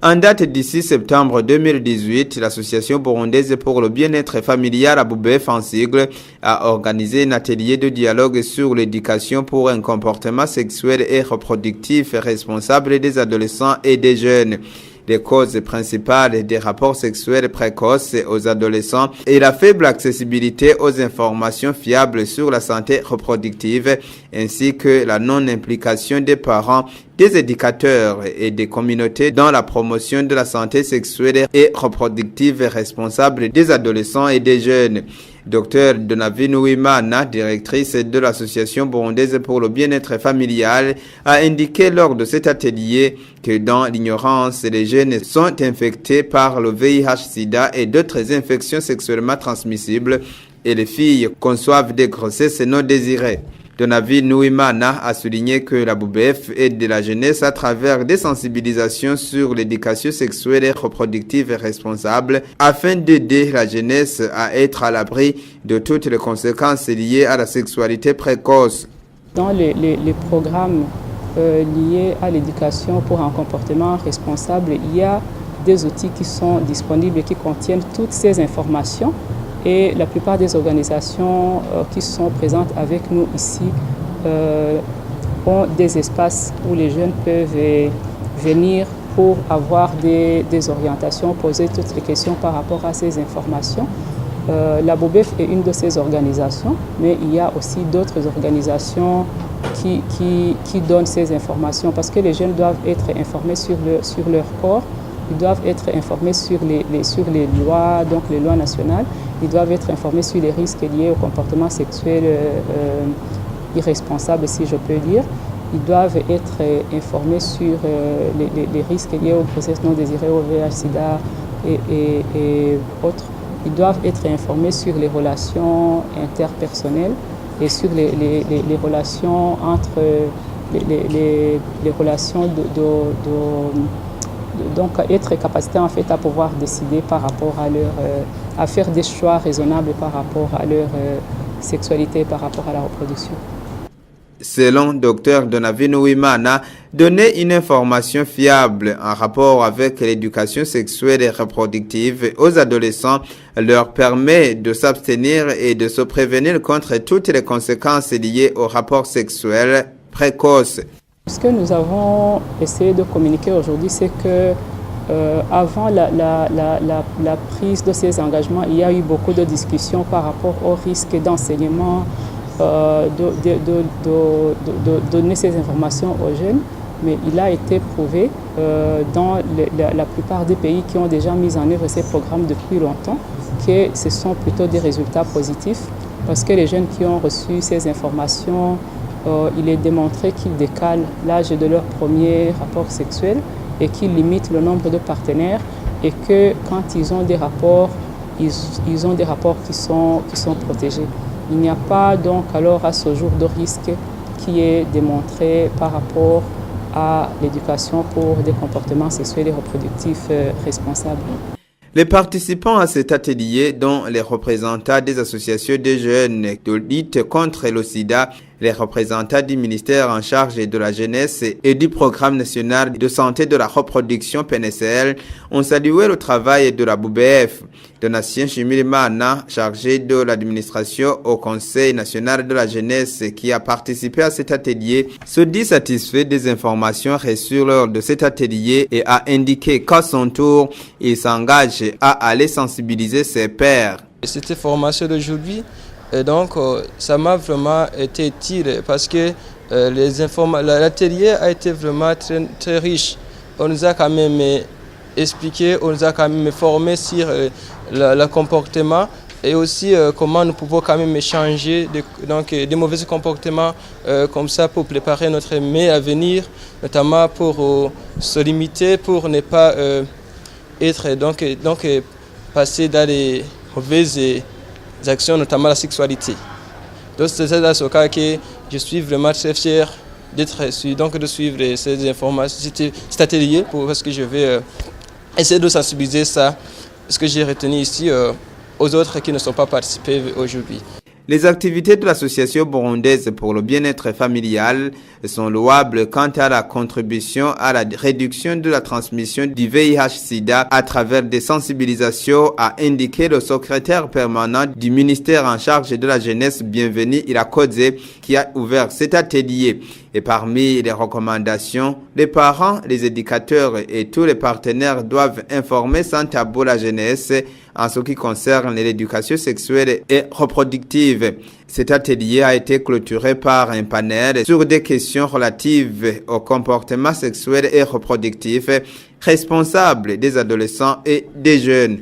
En date du 6 septembre 2018, l'association burundaise pour le bien-être familial ABOUBEF en sigle a organisé un atelier de dialogue sur l'éducation pour un comportement sexuel et reproductif responsable des adolescents et des jeunes. Les causes principales des rapports sexuels précoces aux adolescents et la faible accessibilité aux informations fiables sur la santé reproductive, ainsi que la non-implication des parents, des éducateurs et des communautés dans la promotion de la santé sexuelle et reproductive responsable des adolescents et des jeunes. Dr Donavi Nouimana, directrice de l'association burundaise pour le bien-être familial, a indiqué lors de cet atelier que dans l'ignorance, les jeunes sont infectés par le VIH-Sida et d'autres infections sexuellement transmissibles et les filles conçoivent des grossesses non désirées. Donavi Nouimana a souligné que l'ABOUBEF aide la jeunesse à travers des sensibilisations sur l'éducation sexuelle et reproductive responsable afin d'aider la jeunesse à être à l'abri de toutes les conséquences liées à la sexualité précoce. Dans les programmes liés à l'éducation pour un comportement responsable, il y a des outils qui sont disponibles et qui contiennent toutes ces informations. Et la plupart des organisations qui sont présentes avec nous ici ont des espaces où les jeunes peuvent venir pour avoir des orientations, poser toutes les questions par rapport à ces informations. L'ABOUBEF est une de ces organisations, mais il y a aussi d'autres organisations qui donnent ces informations parce que les jeunes doivent être informés sur leur corps. Ils doivent être informés sur les lois, donc les lois nationales. Ils doivent être informés sur les risques liés au comportement sexuel irresponsable, si je peux dire. Ils doivent être informés sur les risques liés aux grossesses non désirées, au VIH-Sida et autres. Ils doivent être informés sur les relations interpersonnelles et sur les relations entre les relations donc être capacité en fait à pouvoir décider par rapport à faire des choix raisonnables par rapport à leur sexualité, par rapport à la reproduction. Selon Dr Donavi Nouimana, donner une information fiable en rapport avec l'éducation sexuelle et reproductive aux adolescents leur permet de s'abstenir et de se prévenir contre toutes les conséquences liées aux rapports sexuels précoces. Ce que nous avons essayé de communiquer aujourd'hui, c'est que avant la prise de ces engagements, il y a eu beaucoup de discussions par rapport au risque d'enseignement, de donner ces informations aux jeunes. Mais il a été prouvé dans la plupart des pays qui ont déjà mis en œuvre ces programmes depuis longtemps que ce sont plutôt des résultats positifs parce que les jeunes qui ont reçu ces informations, il est démontré qu'ils décalent l'âge de leur premier rapport sexuel et qu'ils limitent le nombre de partenaires et que quand ils ont des rapports, ils ont des rapports qui sont protégés. Il n'y a pas donc alors à ce jour de risque qui est démontré par rapport à l'éducation pour des comportements sexuels et reproductifs responsables. Les participants à cet atelier, dont les représentants des associations de jeunes de lutte contre le sida, les représentants du ministère en charge de la jeunesse et du programme national de santé de la reproduction PNSL, ont salué le travail de l'ABOUBEF. Donatien Chimirimana, chargé de l'administration au Conseil national de la jeunesse qui a participé à cet atelier, se dit satisfait des informations reçues lors de cet atelier et a indiqué qu'à son tour, il s'engage à aller sensibiliser ses pairs. Cette formation d'aujourd'hui, donc ça m'a vraiment été utile parce que l'atelier a été vraiment très, très riche. On nous a quand même expliqué, on nous a quand même formé sur le comportement et aussi comment nous pouvons quand même changer des mauvais comportements comme ça pour préparer notre meilleur avenir, notamment pour se limiter, pour ne pas être donc passer dans les mauvaises actions, notamment la sexualité. Donc c'est dans ce cas que je suis vraiment très fier de suivre ces informations, cet atelier parce que je vais essayer de sensibiliser ça, ce que j'ai retenu ici aux autres qui ne sont pas participés aujourd'hui. Les activités de l'association burundaise pour le bien-être familial sont louables quant à la contribution à la réduction de la transmission du VIH-Sida à travers des sensibilisations, a indiqué le secrétaire permanent du ministère en charge de la jeunesse, Bienvenue Irakoze, qui a ouvert cet atelier. Et parmi les recommandations, les parents, les éducateurs et tous les partenaires doivent informer sans tabou la jeunesse en ce qui concerne l'éducation sexuelle et reproductive. Cet atelier a été clôturé par un panel sur des questions relatives au comportement sexuel et reproductif responsable des adolescents et des jeunes.